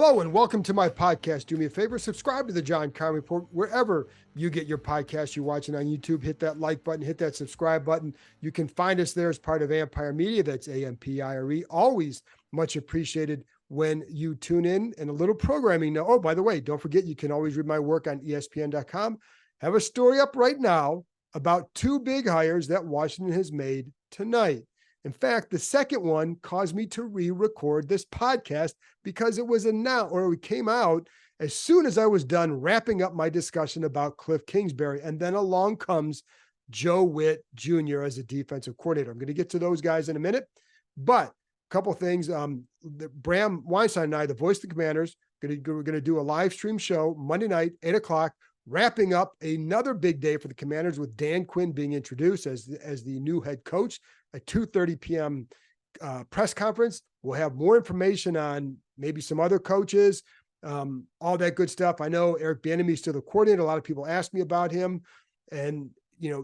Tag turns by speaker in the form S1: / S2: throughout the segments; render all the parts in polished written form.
S1: Hello and welcome to my podcast. Do me a favor, subscribe to the Keim Report wherever you get your podcast. You're watching on YouTube, hit that like button, hit that subscribe button. You can find us there as part of Empire Media. That's AMPIRE. Always much appreciated when you tune in, and a little programming now. Oh, by the way, don't forget, you can always read my work on ESPN.com. Have a story up right now about two big hires that Washington has made tonight. In fact, the second one caused me to re-record this podcast because it was announced, or it came out as soon as I was done wrapping up my discussion about Kliff Kingsbury. And then along comes Joe Witt Jr. as a defensive coordinator. I'm going to get to those guys in a minute, but a couple things. Bram Weinstein and I, the voice of the Commanders, we're going to do a live stream show Monday night, 8 o'clock, wrapping up another big day for the Commanders with Dan Quinn being introduced as the new head coach. At 2:30 p.m. Press conference. We'll have more information on maybe some other coaches, all that good stuff. I know Eric Bieniemy is still the coordinator. A lot of people ask me about him, and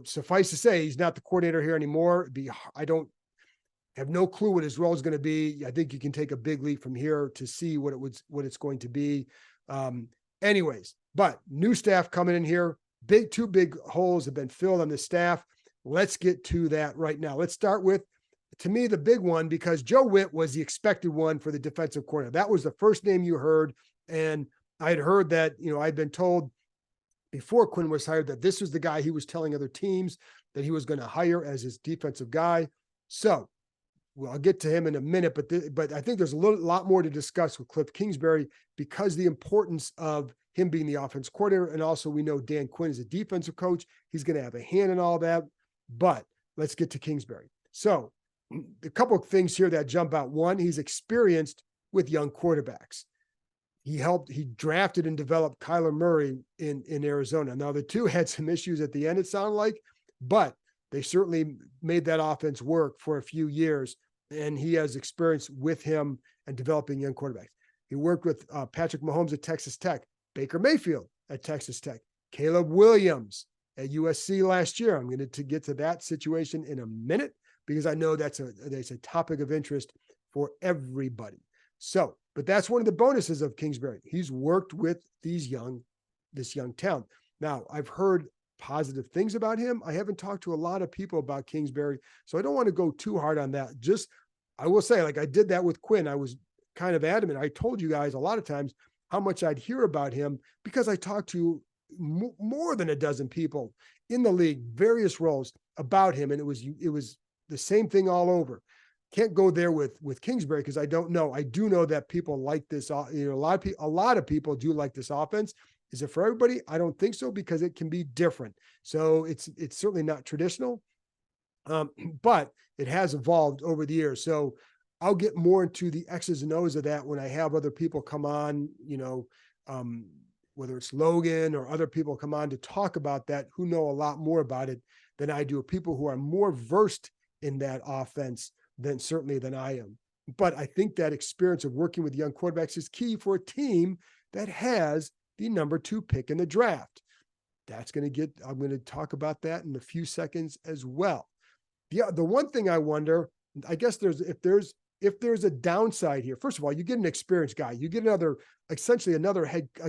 S1: suffice to say, he's not the coordinator here anymore. I don't have no clue what his role is going to be. I think you can take a big leap from here to see what it's going to be. Anyways, but new staff coming in here. Two big holes have been filled on the staff. Let's get to that right now. Let's start with, to me, the big one, because Joe Witt was the expected one for the defensive coordinator. That was the first name you heard. And I had heard that, I'd been told before Quinn was hired that this was the guy he was telling other teams that he was going to hire as his defensive guy. So, well, I'll get to him in a minute, but I think there's a lot more to discuss with Kliff Kingsbury because the importance of him being the offense coordinator. And also we know Dan Quinn is a defensive coach. He's going to have a hand in all that. But let's get to Kingsbury. So a couple of things here that jump out. One, he's experienced with young quarterbacks. He drafted and developed Kyler Murray in Arizona. Now, the two had some issues at the end, it sounded like, but they certainly made that offense work for a few years. And he has experience with him and developing young quarterbacks. He worked with Patrick Mahomes at Texas Tech, Baker Mayfield at Texas Tech, Caleb Williams at USC last year. I'm going to get to that situation in a minute because I know that's a topic of interest for everybody. So, but that's one of the bonuses of Kingsbury. He's worked with this young talent. Now, I've heard positive things about him. I haven't talked to a lot of people about Kingsbury, so I don't want to go too hard on that. I will say, like I did that with Quinn, I was kind of adamant. I told you guys a lot of times how much I'd hear about him because I talked to more than a dozen people in the league, various roles about him. And it was the same thing all over. Can't go there with Kingsbury because I don't know. I do know that people like this. A lot of people do like this offense. Is it for everybody? I don't think so because it can be different. So it's certainly not traditional, but it has evolved over the years. So I'll get more into the X's and O's of that when I have other people come on, whether it's Logan or other people come on to talk about that, who know a lot more about it than I do, people who are more versed in that offense than I am. But I think that experience of working with young quarterbacks is key for a team that has the number 2 pick in the draft. I'm going to talk about that in a few seconds as well. The one thing I wonder, I guess if there's a downside here. First of all, you get an experienced guy. You get a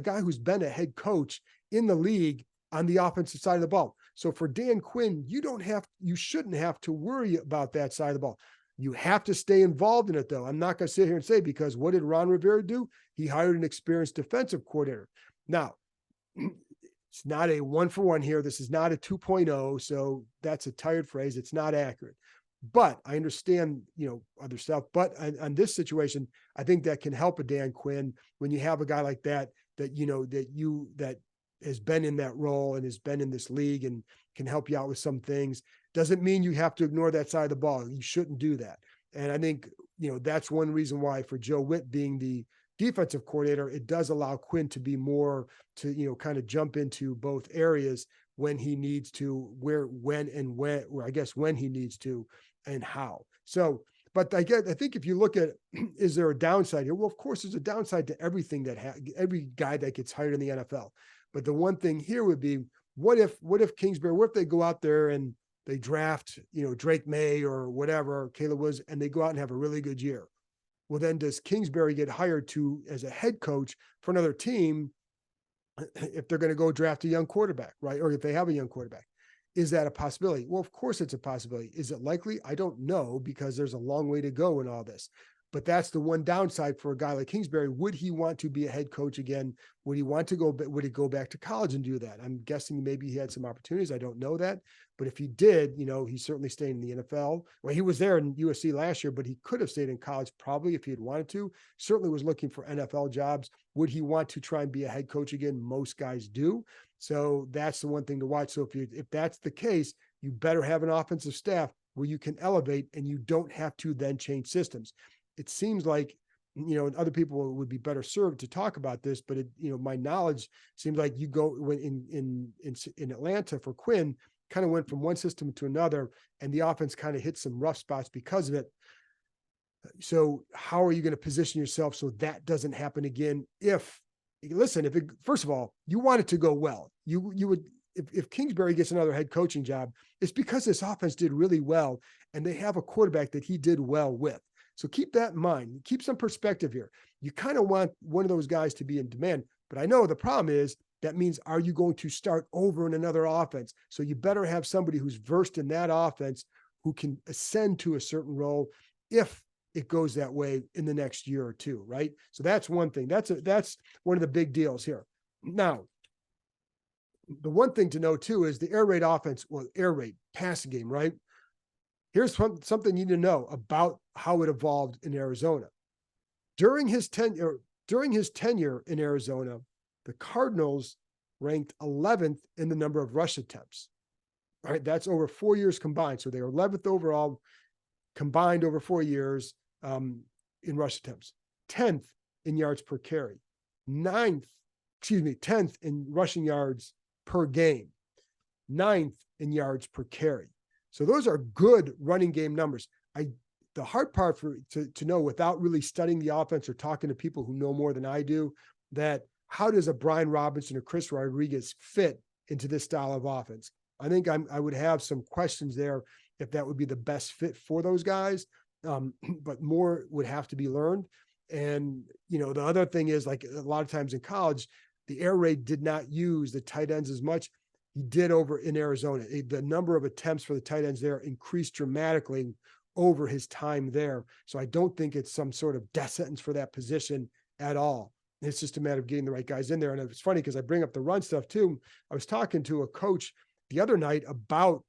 S1: guy who's been a head coach in the league on the offensive side of the ball. So for Dan Quinn, you shouldn't have to worry about that side of the ball. You have to stay involved in it, though. I'm not going to sit here and say, because what did Ron Rivera do? He hired an experienced defensive coordinator. Now, it's not a 1-for-1 here. This is not a 2.0. So that's a tired phrase. It's not accurate. But I understand, other stuff. But on this situation, I think that can help a Dan Quinn when you have a guy like that that has been in that role and has been in this league and can help you out with some things. Doesn't mean you have to ignore that side of the ball. You shouldn't do that. And I think, that's one reason why for Joe Witt being the defensive coordinator, it does allow Quinn to be more to, kind of jump into both areas when he needs to, when he needs to and how. So, but I think if you look at, is there a downside here? Well, of course, there's a downside to everything every guy that gets hired in the NFL. But the one thing here would be, what if Kingsbury, what if they go out there and they draft, Drake May or whatever, Caleb Williams, and they go out and have a really good year? Well, then does Kingsbury get hired as a head coach for another team if they're going to go draft a young quarterback, right? Or if they have a young quarterback? Is that a possibility? Well, of course it's a possibility. Is it likely? I don't know, because there's a long way to go in all this. But that's the one downside for a guy like Kingsbury. Would he want to be a head coach again? Would he want to would he go back to college and do that? I'm guessing maybe he had some opportunities. I don't know that. But if he did, he's certainly staying in the NFL. Well, he was there in USC last year, but he could have stayed in college probably if he had wanted to. Certainly was looking for NFL jobs. Would he want to try and be a head coach again? Most guys do. So that's the one thing to watch. So if that's the case, you better have an offensive staff where you can elevate and you don't have to then change systems. It seems like, other people would be better served to talk about this, but my knowledge seems like you go when in Atlanta for Quinn, kind of went from one system to another, and the offense kind of hit some rough spots because of it. So how are you going to position yourself so that doesn't happen again? First of all, you want it to go well. You would, if Kingsbury gets another head coaching job, it's because this offense did really well and they have a quarterback that he did well with. So keep that in mind. Keep some perspective here. You kind of want one of those guys to be in demand, but I know the problem is that means, are you going to start over in another offense? So you better have somebody who's versed in that offense who can ascend to a certain role if it goes that way in the next year or two, right? So that's one thing. That's one of the big deals here. Now, the one thing to know too is the air raid offense, air raid passing game, right? Here's something you need to know about how it evolved in Arizona. During his tenure in Arizona, the Cardinals ranked 11th in the number of rush attempts. All right, that's over 4 years combined. So they were 11th overall combined over 4 years in rush attempts, 10th in yards per carry, 10th in rushing yards per game, 9th in yards per carry. So those are good running game numbers. The hard part to know without really studying the offense or talking to people who know more than I do, that how does a Brian Robinson or Chris Rodriguez fit into this style of offense? I think I would have some questions there if that would be the best fit for those guys. But more would have to be learned. And, the other thing is, like a lot of times in college, the air raid did not use the tight ends as much. He did over in Arizona. The number of attempts for the tight ends there increased dramatically over his time there. So I don't think it's some sort of death sentence for that position at all. It's just a matter of getting the right guys in there. And it's funny because I bring up the run stuff too. I was talking to a coach the other night about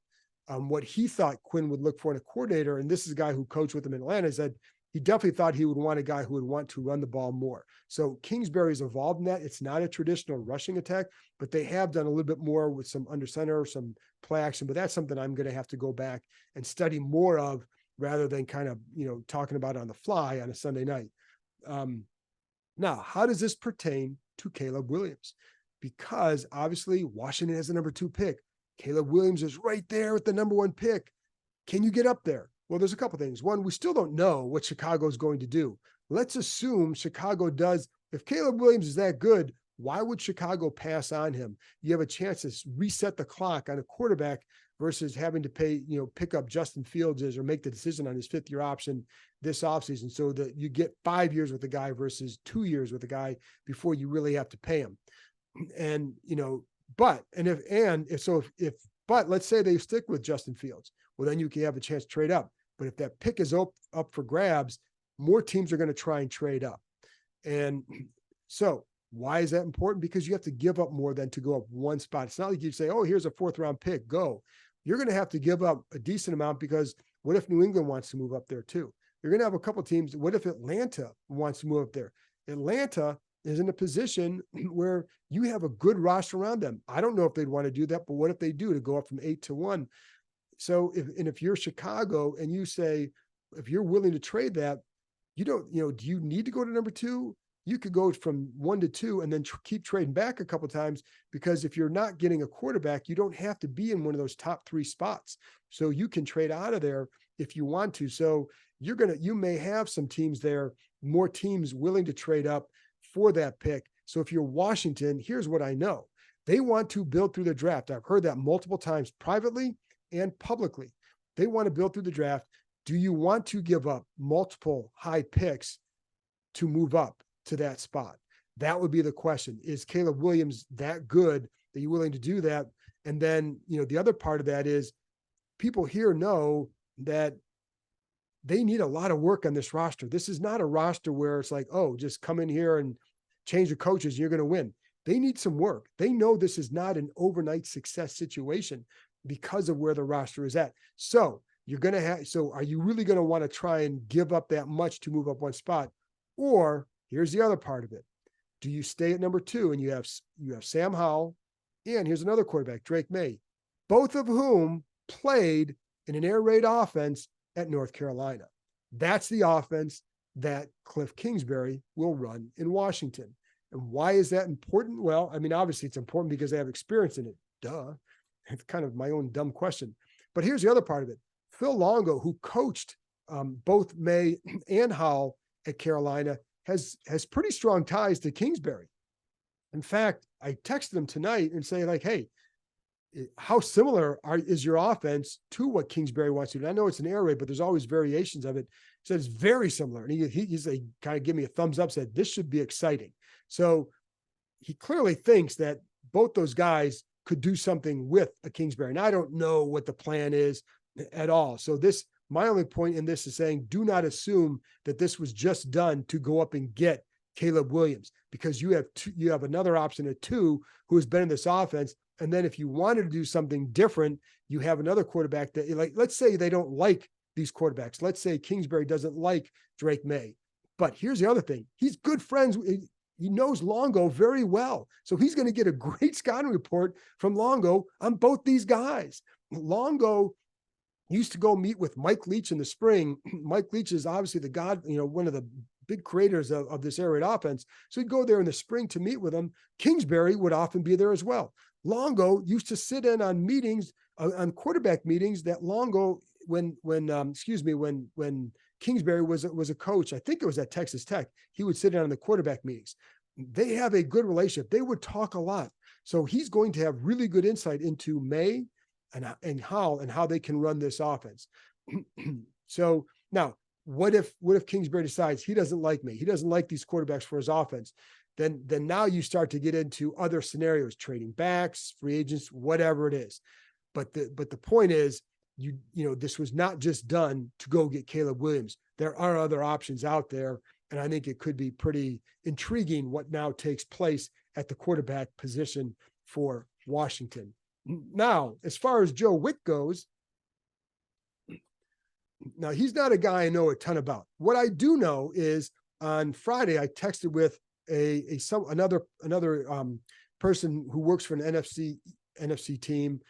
S1: what he thought Quinn would look for in a coordinator. And this is a guy who coached with him in Atlanta, said he definitely thought he would want a guy who would want to run the ball more. So Kingsbury's involved in that. It's not a traditional rushing attack, but they have done a little bit more with some under center, some play action. But that's something I'm going to have to go back and study more of rather than kind of, talking about it on the fly on a Sunday night. Now, how does this pertain to Caleb Williams? Because obviously Washington has the number 2 pick. Caleb Williams is right there with the number 1 pick. Can you get up there? Well, there's a couple things. One, we still don't know what Chicago is going to do. Let's assume Chicago does. If Caleb Williams is that good, why would Chicago pass on him? You have a chance to reset the clock on a quarterback versus having to pick up Justin Fields or make the decision on his 5th-year option this offseason, so that you get 5 years with the guy versus 2 years with the guy before you really have to pay him. And, but let's say they stick with Justin Fields. Well, then you can have a chance to trade up. But if that pick is up for grabs, more teams are going to try and trade up. And so why is that important? Because you have to give up more than to go up one spot. It's not like you say, oh, here's a 4th-round pick, go. You're going to have to give up a decent amount, because what if New England wants to move up there too? You're going to have a couple teams. What if Atlanta wants to move up there? Atlanta is in a position where you have a good roster around them. I don't know if they'd want to do that, but what if they do, to go up from 8 to 1? So if you're Chicago and you say, if you're willing to trade that, do you need to go to number 2? You could go from 1 to 2 and then keep trading back a couple of times, because if you're not getting a quarterback, you don't have to be in one of those top 3 spots. So you can trade out of there if you want to. So you may have some teams there, more teams willing to trade up for that pick. So if you're Washington, here's what I know. They want to build through the draft. I've heard that multiple times privately and publicly. They want to build through the draft. Do you want to give up multiple high picks to move up to that spot? That would be the question. Is Caleb Williams that good that you're willing to do that? And then, the other part of that is people here know that they need a lot of work on this roster. This is not a roster where it's like, oh, just come in here and change the coaches, you're going to win. They need some work. They know this is not an overnight success situation because of where the roster is at. So are you really going to want to try and give up that much to move up one spot? Or here's the other part of it. Do you stay at number 2 and you have Sam Howell, and here's another quarterback, Drake May, both of whom played in an air raid offense at North Carolina? That's the offense that Kliff Kingsbury will run in Washington. And why is that important? Well, I mean, obviously it's important because they have experience in it. Duh. It's kind of my own dumb question. But here's the other part of it. Phil Longo, who coached both May and Howell at Carolina, has pretty strong ties to Kingsbury. In fact, I texted him tonight and say, like, hey, how similar is your offense to what Kingsbury wants to do? And I know it's an air raid, but there's always variations of it. He said it's very similar. And he's like, kind of give me a thumbs up, said this should be exciting. So he clearly thinks that both those guys could do something with a Kingsbury. And I don't know what the plan is at all. So my only point in this is saying, do not assume that this was just done to go up and get Caleb Williams, because you have another option at 2 who has been in this offense. And then if you wanted to do something different, you have another quarterback that, like, let's say they don't like these quarterbacks. Let's say Kingsbury doesn't like Drake May. But here's the other thing. He's good friends. He knows Longo very well. So he's going to get a great scouting report from Longo on both these guys. Longo used to go meet with Mike Leach in the spring. Mike Leach is obviously the god, one of the big creators of this air raid offense. So he'd go there in the spring to meet with him. Kingsbury would often be there as well. Longo used to sit in on meetings, on quarterback meetings that Longo, when Kingsbury was a coach, I think it was at Texas Tech, he would sit in on the quarterback meetings. They have a good relationship. They would talk a lot. So he's going to have really good insight into May and how they can run this offense. So now, what if Kingsbury decides he doesn't like me? He doesn't like these quarterbacks for his offense. Then now you start to get into other scenarios, trading backs, free agents, whatever it is. But the point is, this was not just done to go get Caleb Williams. There are other options out there, and I think it could be pretty intriguing what now takes place at the quarterback position for Washington. Now, as far as Joe Wick goes, now he's not a guy I know a ton about. What I do know is on Friday I texted with another person who works for an NFC team,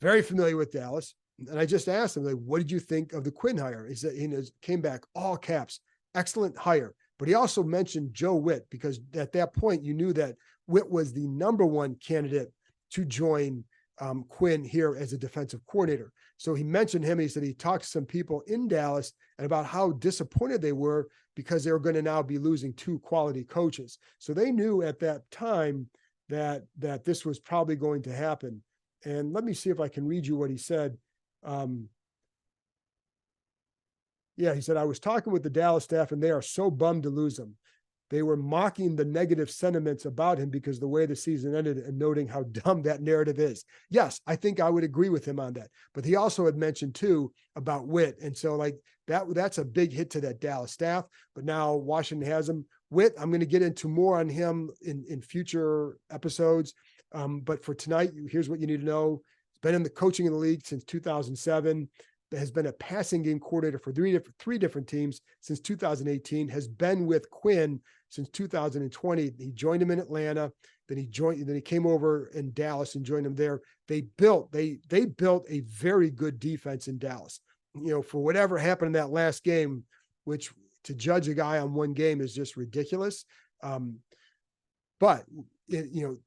S1: very familiar with Dallas, and I just asked him, like, what did you think of the Quinn hire? He said he came back all caps, excellent hire. But he also mentioned Joe Witt, because at that point you knew that Witt was the number one candidate to join Quinn here as a defensive coordinator. So he mentioned him. He said he talked to some people in Dallas and about how disappointed they were because they were going to now be losing 2 quality coaches. So they knew at that time that this was probably going to happen. And let me see if I can read you what he said. He said, I was talking with the Dallas staff and they are so bummed to lose him. They were mocking the negative sentiments about him because the way the season ended and noting how dumb that narrative is. Yes, I think I would agree with him on that. But he also had mentioned too about Witt. And so like that's a big hit to that Dallas staff. But now Washington has him. Witt, I'm going to get into more on him in future episodes. But for tonight, here's what you need to know. He's been in the coaching in the league since 2007. Has been a passing game coordinator for three different teams since 2018, has been with Quinn since 2020. He joined him in Atlanta. Then he came over in Dallas and joined him there. They built a very good defense in Dallas. For whatever happened in that last game, which to judge a guy on one game is just ridiculous. But in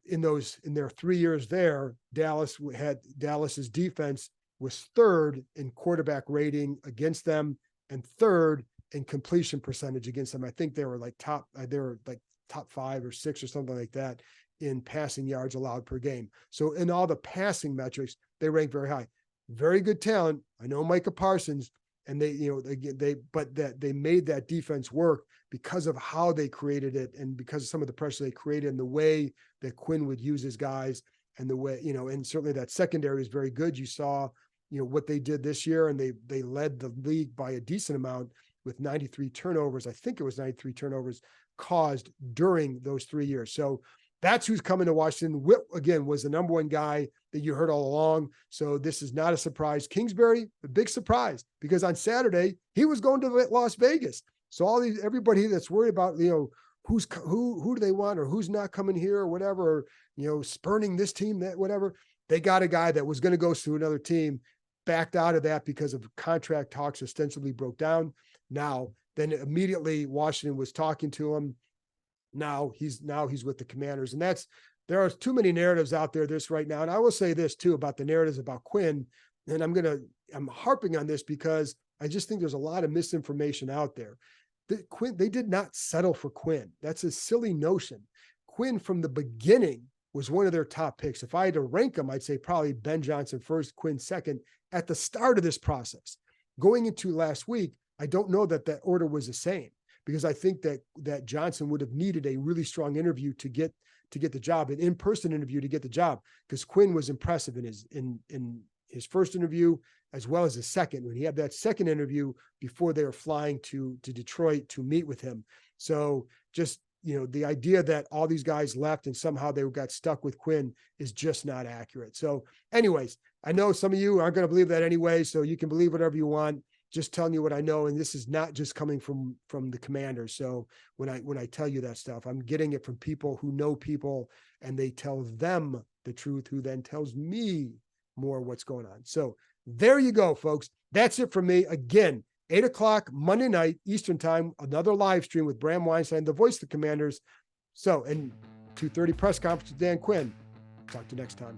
S1: their 3 years there, Dallas's defense was third in quarterback rating against them and third in completion percentage against them. I think they were like top 5 or 6 or something like that in passing yards allowed per game. So in all the passing metrics, they ranked very high. Very good talent. I know Micah Parsons. And they made that defense work because of how they created it and because of some of the pressure they created and the way that Quinn would use his guys and the way, and certainly that secondary is very good. You saw, what they did this year, and they led the league by a decent amount with 93 turnovers. I think it was 93 turnovers caused during those 3 years. So that's who's coming to Washington. Wick, again, was the number one guy that you heard all along. So this is not a surprise. Kingsbury, a big surprise, because on Saturday he was going to Las Vegas. So everybody that's worried about, who do they want or who's not coming here or whatever, or, spurning this team, that whatever, they got a guy that was going to go to another team, backed out of that because of contract talks ostensibly broke down. Then immediately Washington was talking to him. Now he's with the Commanders, and there are too many narratives out there this right now. And I will say this too about the narratives about Quinn, and I'm harping on this because I just think there's a lot of misinformation out there. They did not settle for Quinn. That's a silly notion. Quinn from the beginning was one of their top picks. If I had to rank them, I'd say probably Ben Johnson first, Quinn second at the start of this process. Going into last week, I don't know that order was the same, because I think that Johnson would have needed a really strong interview to get the job, an in-person interview to get the job, because Quinn was impressive in his first interview as well as his second, when he had that second interview before they were flying to Detroit to meet with him. So just, the idea that all these guys left and somehow they got stuck with Quinn is just not accurate. So anyways, I know some of you aren't going to believe that anyway, so you can believe whatever you want. Just telling you what I know. And this is not just coming from the Commanders. So when I tell you that stuff, I'm getting it from people who know people, and they tell them the truth, who then tells me more what's going on. So there you go, folks. That's it from me. Again, 8:00 Monday night, Eastern time, another live stream with Bram Weinstein, the voice of the Commanders. So, and 2:30 press conference with Dan Quinn. Talk to you next time.